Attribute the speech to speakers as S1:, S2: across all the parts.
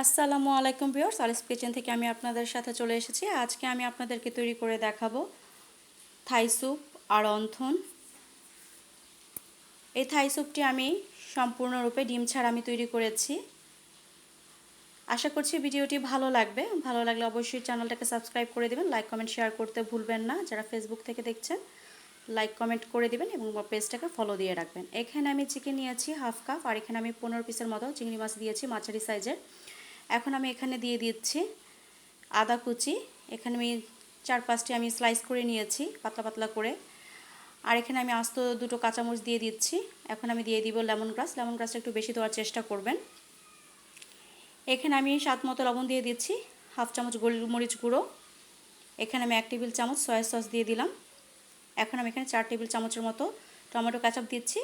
S1: আসসালামু আলাইকুম ভিউয়ার্স, আলিস কিচেন থেকে আমি আপনাদের সাথে চলে এসেছি। আজকে আমি আপনাদেরকে তৈরি করে দেখাবো থাই স্যুপ আর অন্থন। এই থাই স্যুপটি আমি সম্পূর্ণরূপে ডিম ছাড়া আমি তৈরি করেছি। আশা করছি ভিডিওটি ভালো লাগবে। ভালো লাগলে অবশ্যই চ্যানেলটাকে সাবস্ক্রাইব করে দেবেন, লাইক কমেন্ট শেয়ার করতে ভুলবেন না। যারা ফেসবুক থেকে দেখছেন লাইক কমেন্ট করে দিবেন এবং পেজটাকে ফলো দিয়ে রাখবেন। এখানে আমি চিকেন নিয়েছি হাফ কাপ, আর এখানে আমি 15 পিসের মতো চিংড়ি মাছ দিয়েছি মাঝারি সাইজের। এখন আমি এখানে দিয়ে দিচ্ছি আদা কুচি। এখানে আমি 4-5টি আমি স্লাইস করে নিয়েছি পাতলা পাতলা করে। আর এখানে আমি আস্ত দুটো কাঁচামরিচ দিয়ে দিচ্ছি। এখন আমি দিয়ে দিব লেমন গ্রাস। লেমন গ্রাসটা একটু বেশি দেওয়ার চেষ্টা করবেন। এখানে আমি স্বাদ মতো লবণ দিয়ে দিচ্ছি, হাফ চামচ গোলমরিচ গুঁড়ো। এখানে আমি 1 টেবিল চামচ সয়া সস দিয়ে দিলাম। এখন আমি এখানে 4 টেবিল চামচের মতো টমেটো কেচাপ দিচ্ছি।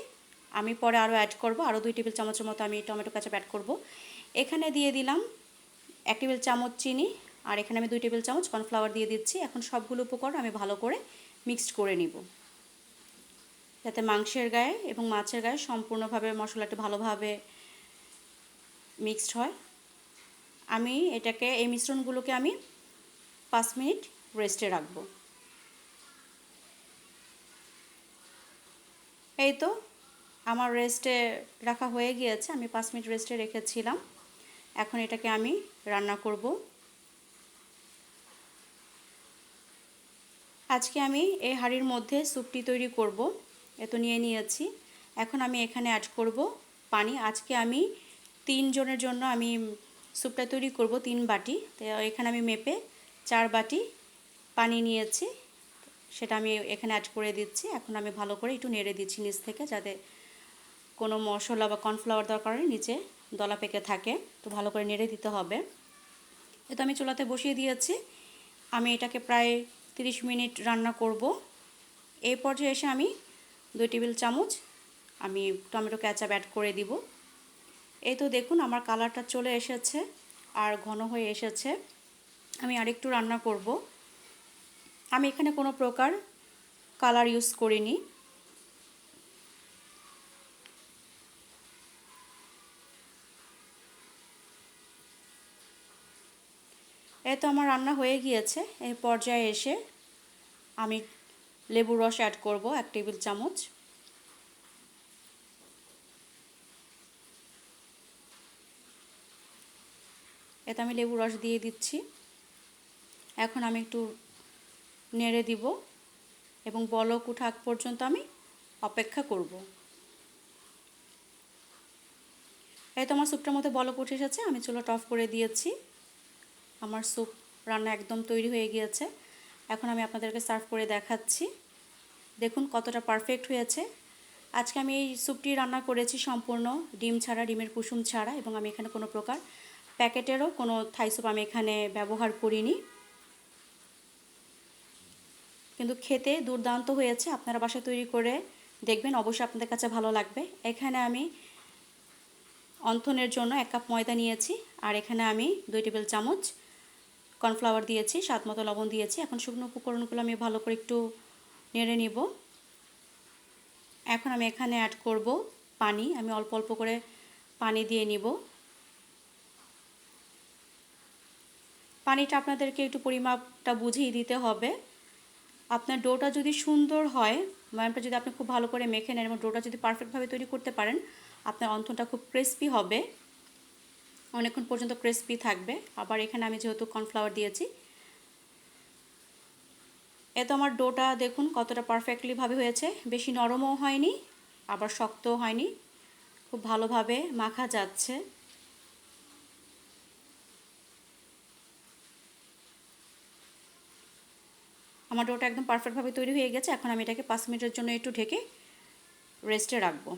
S1: আমি পরে আরও অ্যাড করব, আরও 2 টেবিল চামচের মতো আমি টমেটো কেচাপ অ্যাড করব। এখানে দিয়ে দিলাম 1 টেবিল চামচ চিনি, আর এখানে আমি 2 টেবিল চামচ কর্নফ্লাওয়ার দিয়ে দিচ্ছি। এখন সবগুলো উপকরণ আমি ভালো করে মিক্সড করে নিব, যাতে মাংসের গায়ে এবং মাছের গায়ে সম্পূর্ণভাবে মশলাটা ভালোভাবে মিক্সড হয়। আমি এটাকে এই মিশ্রণগুলোকে আমি 5 মিনিট রেস্টে রাখব। এই তো আমার রেস্টে রাখা হয়ে গিয়েছে, আমি 5 মিনিট রেস্টে রেখেছিলাম। এখন এটাকে আমি রান্না করব। আজকে আমি এই হাঁড়ির মধ্যে স্যুপটি তৈরি করব। এত নিয়ে নিয়েছি। এখন আমি এখানে অ্যাড করব পানি। আজকে আমি 3 জনের জন্য আমি স্যুপটা তৈরি করব, 3 বাটি। তো এখানে আমি মেপে 4 বাটি পানি নিয়েছি, সেটা আমি এখানে অ্যাড করে দিচ্ছি। এখন আমি ভালো করে একটু নেড়ে দিচ্ছি নিচ থেকে, যাতে কোনো মশলা বা কর্নফ্লাওয়ার দেওয়ার কারণে নিচে দলা পেকে থাকে। তো ভালো করে নেড়ে দিতে হবে। তো আমি চুলাতে বসিয়ে দিয়েছি। আমি এটাকে প্রায় 30 মিনিট রান্না করব। এই পর্যায়ে এসে আমি 2 টেবিল চামচ আমি টমেটো কেচাপ অ্যাড করে দিব। এই তো দেখুন আমার কালারটা চলে এসেছে আর ঘন হয়ে এসেছে। আমি আরেকটু রান্না করব। আমি এখানে কোনো প্রকার কালার ইউজ করিনি। এই তো আমার রান্না হয়ে গিয়েছে। এই পর্যায়ে এসে আমি লেবুর রস অ্যাড করব 1 টেবিল চামচ। এতে আমি লেবুর রস দিয়ে দিচ্ছি। এখন আমি একটু নেড়ে দিব এবং বলক ওঠা আগ পর্যন্ত আমি অপেক্ষা করব। এই তো আমার স্যুপটার মধ্যে বলক উঠে এসেছে। আমি চুলাটা অফ করে দিয়েছি। আমার স্যুপ রান্না একদম তৈরি হয়ে গিয়েছে। এখন আমি আপনাদেরকে সার্ভ করে দেখাচ্ছি। দেখুন কতটা পারফেক্ট হয়েছে। আজকে আমি এই স্যুপটি রান্না করেছি সম্পূর্ণ ডিম ছাড়া, ডিমের কুসুম ছাড়া, এবং আমি এখানে কোনো প্রকার প্যাকেটেরও কোনো থাই স্যুপ আমি এখানে ব্যবহার করিনি। কিন্তু খেতে দুর্দান্ত হয়েছে। আপনারা বাসায় তৈরি করে দেখবেন, অবশ্যই আপনাদের কাছে ভালো লাগবে। এখানে আমি অন্থনের জন্য 1 কাপ ময়দা নিয়েছি, আর এখানে আমি 2 টেবিল চামচ কর্নফ্লাওয়ার দিয়েছি, স্বাদ মতো লবণ দিয়েছি। এখন শুকনো উপকরণগুলো আমি ভালো করে একটু নেড়ে নিব। এখন আমি এখানে অ্যাড করব পানি। আমি অল্প অল্প করে পানি দিয়ে নিব। পানিটা আপনাদেরকে একটু পরিমাপটা বুঝিয়ে দিতে হবে। আপনার ডোটা যদি সুন্দর হয়, ময়ামটা যদি আপনি খুব ভালো করে মেখে নেন এবং ডোটা যদি পারফেক্টভাবে তৈরি করতে পারেন, আপনার অন্থনটা খুব ক্রিস্পি হবে, অনেকক্ষণ পর্যন্ত ক্রিস্পি থাকবে। আবার এখানে আমি যেহেতু কর্নফ্লাওয়ার দিয়েছি, এতো আমার ডোটা দেখুন কতটা পারফেক্টলিভাবে হয়েছে। বেশি নরমও হয়নি, আবার শক্তও হয়নি, খুব ভালোভাবে মাখা যাচ্ছে। আমার ডোটা একদম পারফেক্টভাবে তৈরি হয়ে গেছে। এখন আমি এটাকে 5 মিনিটের জন্য একটু ঢেকে রেস্টে রাখবো।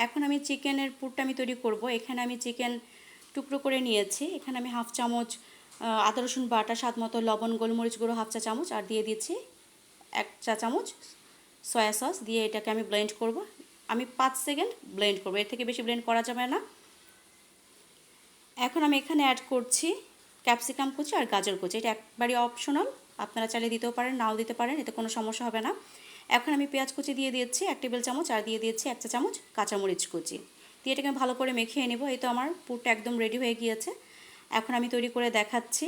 S1: এখন আমি চিকেনের পুরটা আমি তৈরি করব। এখানে আমি চিকেন টুকরো করে নিয়েছি। এখানে আমি হাফ চামচ আদা রসুন বাটা, স্বাদ মতো লবণ, গোলমরিচ গুঁড়ো হাফ চা চামচ, আর দিয়ে দিচ্ছি 1 চা চামচ সয়া সস দিয়ে এটাকে আমি ব্লেন্ড করব। আমি 5 সেকেন্ড ব্লেন্ড করব, এর থেকে বেশি ব্লেন্ড করা যাবে না। এখন আমি এখানে অ্যাড করছি ক্যাপসিকাম কুচি আর গাজর কুচি। এটা একবারই অপশনাল, আপনারা চাইলে দিতেও পারেন, নাও দিতে পারেন, এতে কোনো সমস্যা হবে না। এখন আমি পেঁয়াজ কুচি দিয়ে দিচ্ছি 1 টেবিল চামচ, আর দিয়ে দিচ্ছি 1 চা চামচ কাঁচামরিচ কুচি দিয়ে এটাকে ভালো করে মেখিয়ে নেব। এই তো আমার পুরটা একদম রেডি হয়ে গিয়েছে। এখন আমি তৈরি করে দেখাচ্ছি।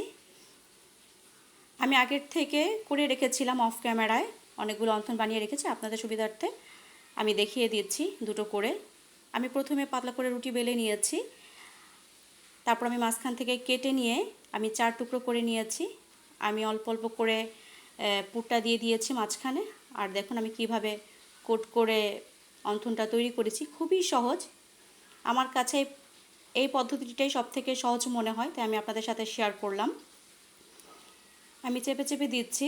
S1: আমি আগের থেকে করে রেখেছিলাম অফ ক্যামেরায়, অনেকগুলো অন্থন বানিয়ে রেখেছি, আপনাদের সুবিধার্থে আমি দেখিয়ে দিচ্ছি দুটো করে। আমি প্রথমে পাতলা করে রুটি বেলে নিয়েছি, তারপর আমি মাঝখান থেকে কেটে নিয়ে আমি 4 টুকরো করে নিয়েছি। আমি অল্প অল্প করে পুরটা দিয়ে দিয়েছি মাঝখানে। আর দেখুন আমি কিভাবে কোট করে অন্থনটা তৈরি করেছি, খুবই সহজ। আমার কাছে এই পদ্ধতিটাই সবথেকে সহজ মনে হয়, তাই আমি আপনাদের সাথে শেয়ার করলাম। আমি চেপে চেপে দিচ্ছি,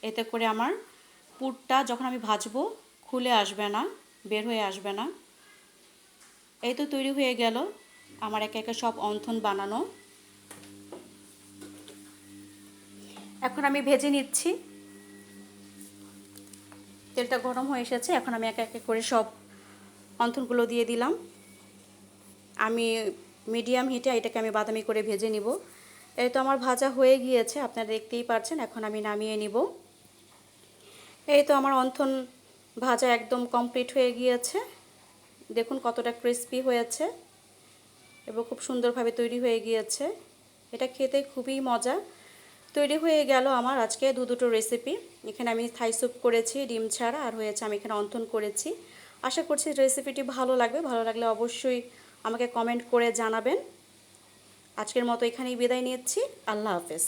S1: এতে করে আমার পুরটা যখন আমি ভাজবো খুলে আসবে না, বের হয়ে আসবে না। এই তো তৈরি হয়ে গেল আমার একে একে সব অন্থন বানানো। এখন আমি ভেজে নিচ্ছি। তেলটা গরম হয়ে এসেছে, এখন আমি একে একে করে সব অন্থনগুলো দিয়ে দিলাম। আমি মিডিয়াম হিটে এটাকে আমি বাদামি করে ভেজে নিব। এই তো আমার ভাজা হয়ে গিয়েছে, আপনারা দেখতেই পাচ্ছেন। এখন আমি নামিয়ে নিব। এই তো আমার অন্থন ভাজা একদম কমপ্লিট হয়ে গিয়েছে। দেখুন কতটা ক্রিস্পি হয়েছে এবং খুব সুন্দরভাবে তৈরি হয়ে গিয়েছে। এটা খেতে খুবই মজা। তৈরি হয়ে গেল আমার আজকে দুটো রেসিপি। এখানে আমি থাই স্যুপ করেছি ডিম ছাড়া, আর হয়েছে আমি এখানে অন্থন করেছি। আশা করছি রেসিপিটি ভালো লাগবে। ভালো লাগলে অবশ্যই আমাকে কমেন্ট করে জানাবেন। আজকের মতো এখানেই বিদায় নিচ্ছি। আল্লাহ হাফেজ।